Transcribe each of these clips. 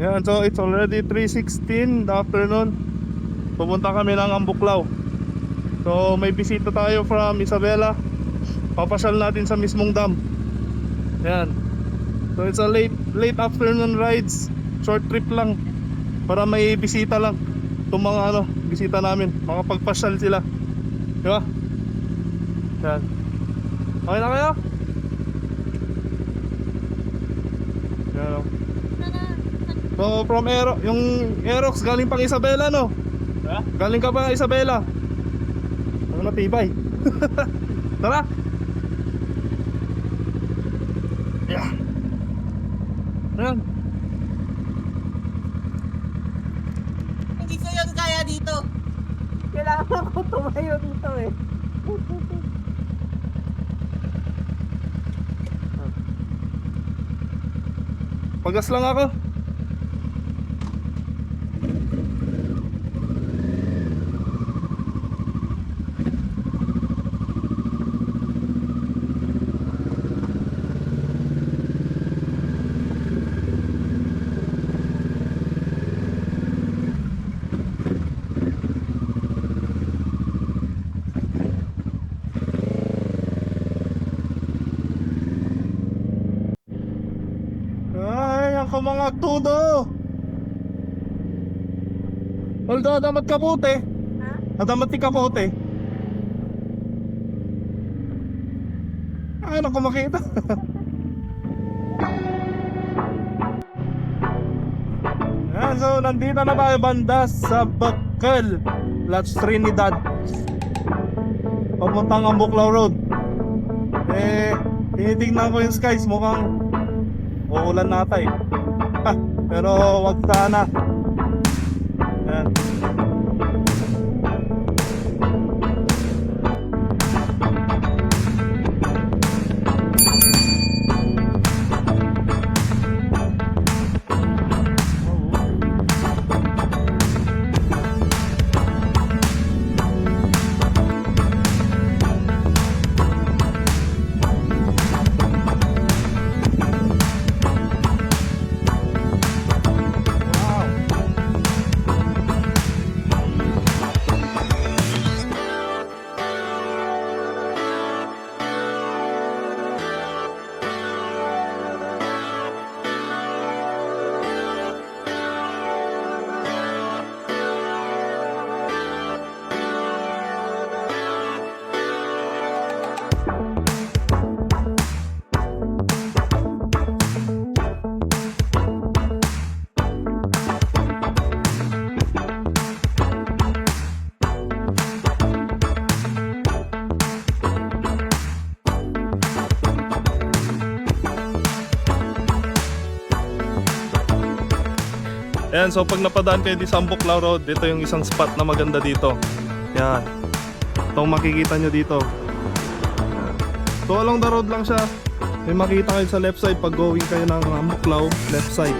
Yan, so it's already 3:16 the afternoon. Pupunta kami ng Ambuklaw. So may bisita tayo from Isabela. Papasyal natin sa mismong dam. Yan. So it's a late afternoon rides. Short trip lang. Para may bisita lang. Itong mga bisita namin. Makapagpasyal sila. Diba? Yan. Okay na kayo? Yan. So from yung Aerox galing pang Isabela, no? Ha? Galing ka pa Isabela. Ano matibay? Tara. Yeah. Ayan. Hindi ko yun kaya dito. Kailangan ko tumayo dito eh. Pagas lang ako. Ako mga tudo. Although adamat kapote. Ha? Adamat ti kapote. Ay, naku makita. Yan, so nandito na tayo banda sa Bacol, Las Trinidad. Papuntang Ambuklaw Road. Tinitingnan ko yung skies, mukhang uulan nata eh. Pero wag sana. Yan. Ayan, so pag napadaan kayo di sa Ambuklaw Road, dito yung isang spot na maganda dito. Yan. Itong makikita nyo dito. So along the road lang siya. May makikita kayo sa left side pag going kayo ng Ambuklaw, left side.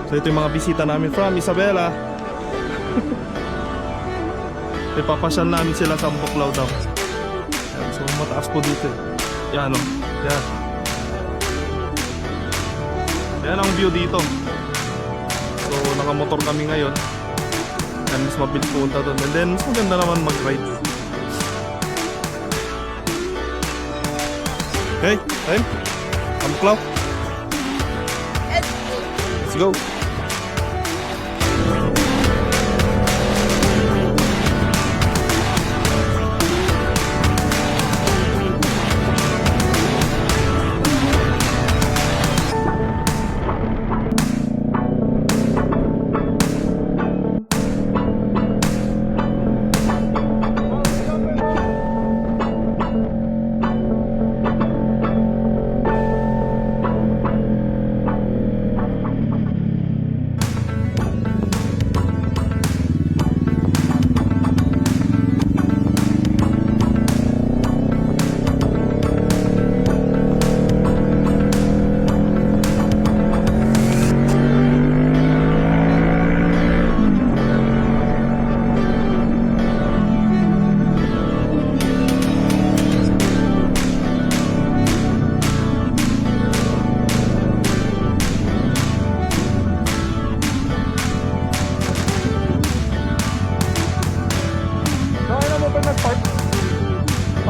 So ito yung mga bisita namin from Isabela. Ipapasyal namin sila sa Ambuklaw daw. Yan, so mataas po dito. Yan o. Yan. Yan ang view dito. So nakamotor kami ngayon. And mas mabilis punta doon. And then mas maganda naman mag-ride. Okay, time. Ambuklaw. Let's go.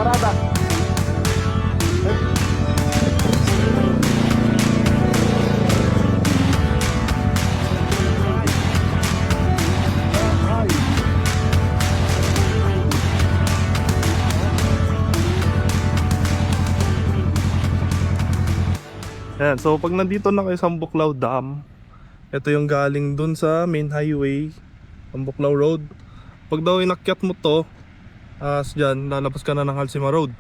parada. Yan, so pag nandito na kayo sa Ambuklao Dam, ito yung galing dun sa main highway, Ambuklao Road. Pag daw inakyat mo to, dyan, lalabas ka na ng Halsima Road.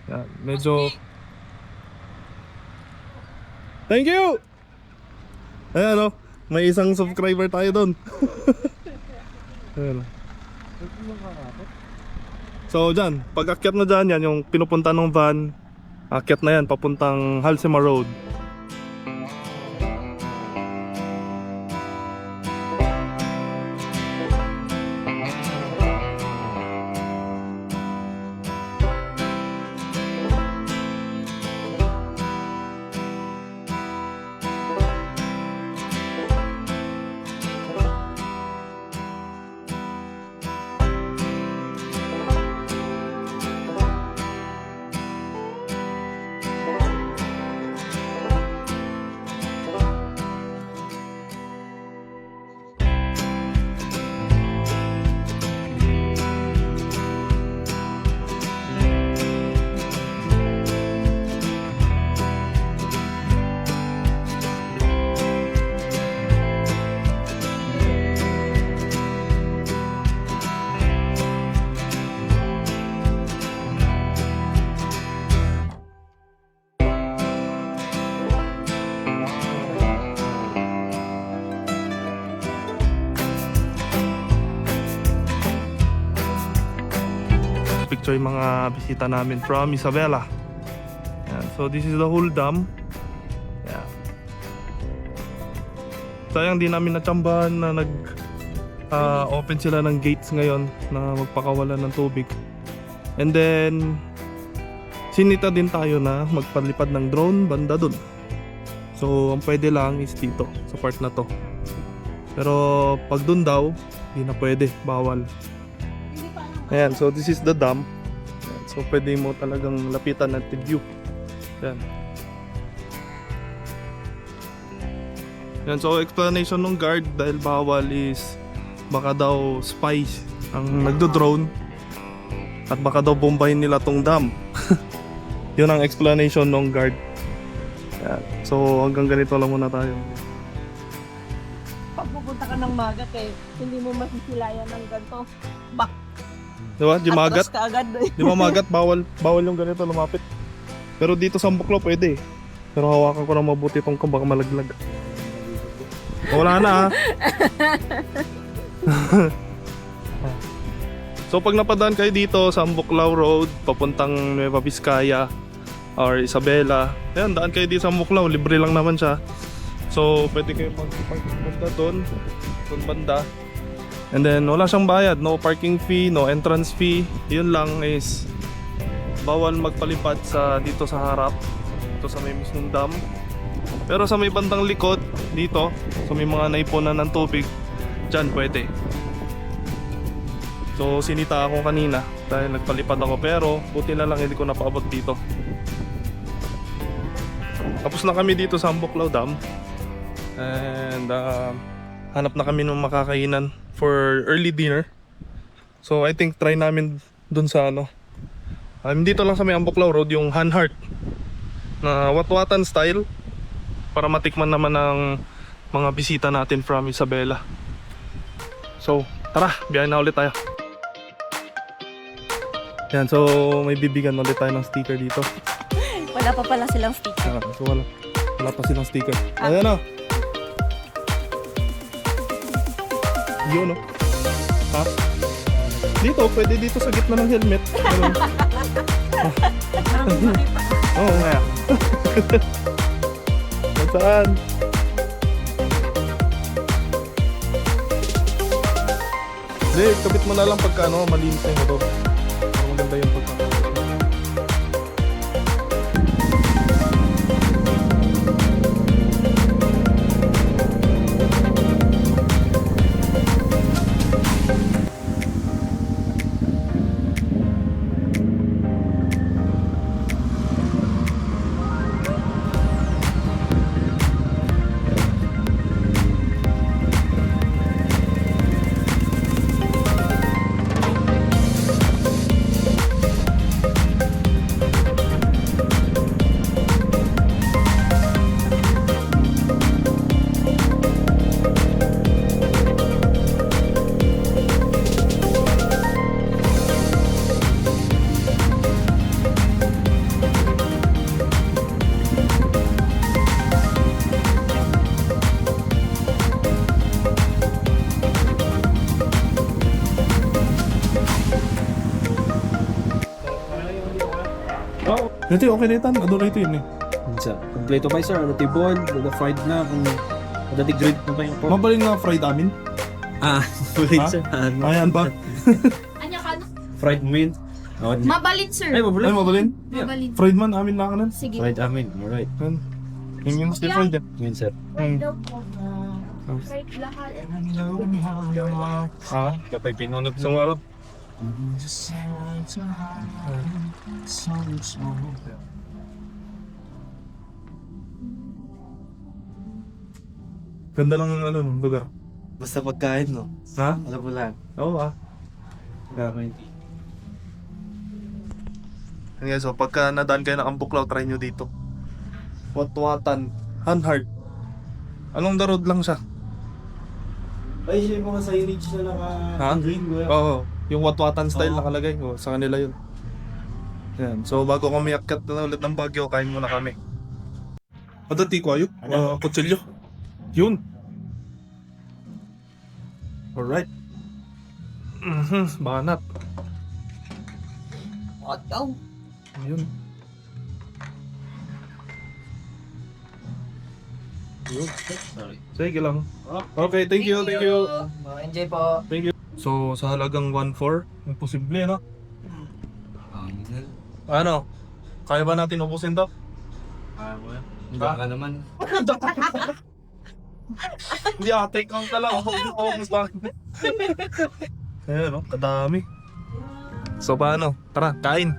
Yan, medyo... Thank you! Ayan o, may isang subscriber tayo dun. Ayan. So dyan, pag akyat na dyan, yan yung pinupunta ng van. Akyat na yan, papuntang Halsima Road. Picture yung mga bisita namin from Isabela. Yan. So this is the whole dam. Yan. Sayang di namin natsambahan na open sila ng gates ngayon na magpakawalan ng tubig. And then sinita din tayo na magpalipad ng drone banda dun. So ang pwede lang is dito sa part na to. Pero pag dun daw, di na pwede, bawal. Ayan, so this is the dam. Ayan, so pwede mo talagang lapitan at view. Ayan. Ayan, so explanation ng guard dahil bawal is baka daw spies ang nagdo-drone at baka daw bombahin nila tong dam. Yun ang explanation ng guard. Ayan, so hanggang ganito lang muna tayo. Pag pupunta ka ng Magat hindi mo masisilayan ng ganito. Bak! Diba? Di magat. Atras ka agad. Di ba magat? Bawal yung ganito lumapit. Pero dito sa Ambuklao pwede. Pero hawakan ko na mabuti itong baka malaglag. Wala na ha. So pag napadaan kayo dito sa Ambuklao Road, papuntang Nueva Vizcaya or Isabela, ayan, daan kayo dito sa Ambuklao, libre lang naman siya. So pwede kayo magpunta doon banda. And then wala siyang bayad, no parking fee, no entrance fee. Yun lang is bawal magpalipad dito sa harap, dito sa may mismong dam. Pero sa may bandang likod dito, sa may mga naipunan ng tubig, dyan pwede. So sinita ako kanina dahil nagpalipad ako, pero buti na lang hindi ko napaabot dito. Tapos na kami dito sa Ambuklao Dam. And hanap na kami ng makakainan for early dinner. So I think try namin dun sa dito lang sa may Ambuklao Road, yung Hanhart na watwatan style, para matikman naman ng mga bisita natin from Isabela. So tara, biyahe na ulit tayo. Yan, so may bibigyan ulit tayo ng sticker dito. Wala pa pala silang sticker. So wala pa silang sticker. Ayan o. Yun o. Ha? Dito, pwede dito sa gitna ng helmet. Oo nga. Saan? Hindi, kabit mo na lang pagka malinis na yung motor. Para maganda yung pagka. Ito okay na itan. Adoro ito yun eh. Sa kompleto pa sir, ada tibol, ada fried na, kung ada ti grilled na kayo po. Mabalin nga fried amin. Fried Ha? sir. Ayan ba? Anya ka na? Fried meat. Oh, Mabalit, sir. ay, Ay, mabulit. mabalin? Mabalit. Fried man, amin na kanan. Sige. Fried amin, alright. Yan. Yung still fried yan. Yun sir. Daw po. Right lahat. Ha? Kapay pinunod Isang araw. Ganda lang ng ano, lugar. Basta pagkain, no? Ha? Alam mo lang. Oo Gamit. Yan guys, so pagka nadaan kayo ng Ambuklaw, try nyo dito. Watwatan, Hanhart. Along the road lang siya. Ay, siya yung mga signage na Ha? green ko. Oo, yung Watwatan style Oo. nakalagay. Oh, sa kanila yun. Yan. So bago kami akyat na ulit ng Baguio, kain muna kami. Ano tiko ayo? Kutsilyo. Yun. Alright. Banat. Otaw. Yun. Yun. Sorry. Sige lang. Okay, thank you, thank you. Enjoy po. Thank you. So, sa halagang 1.4, imposible, no? Ano? Kaya ba natin ubusin to? Baka naman. Hindi take out na lang. Ubus lang. Ayan, no? Kadami. So, paano? Tara, kain.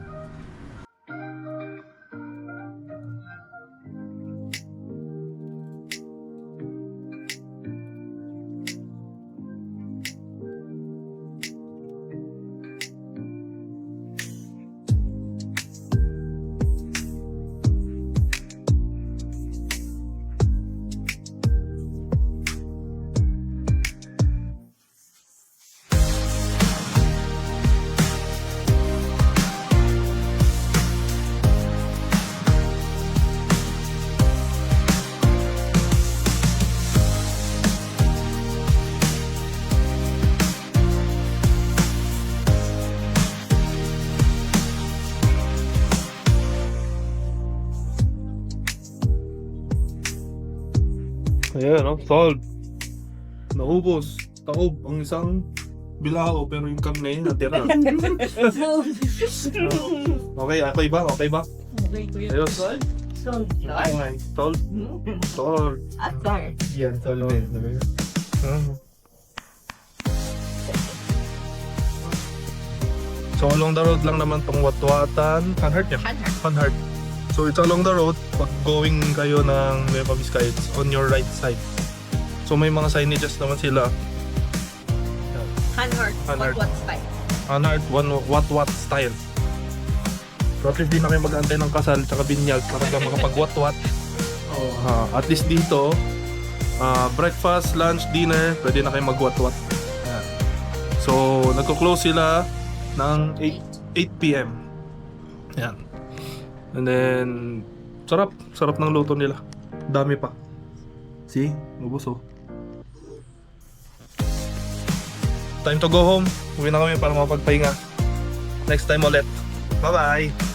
Ayan, no? Solved. Naubos. Taob ang isang bilao pero yung karne natira. Okay, okay ba? Okay ba? Ayos. Okay, solved. Solved. Asar. Yan, solvent. So along the road lang naman tong Watwatan. Hanhart yan? Hanhart. So it's along the road. Pag going kayo ng Nueva Vizcaya, it's on your right side. So may mga signages naman sila. Hanhart. Hanhart. What style? Hanhart, what style. So at least di na kayo mag-antay ng kasal tsaka binyag para ka makapag-what. At least dito, breakfast, lunch, dinner, pwede na kayo mag-what. So nagko-close sila ng 8 p.m. Yan. And then, sarap ng luto nila. Dami pa. See? Ubus oh. Time to go home. Uwi na kami para mapagpahinga. Next time ulit. Bye-bye!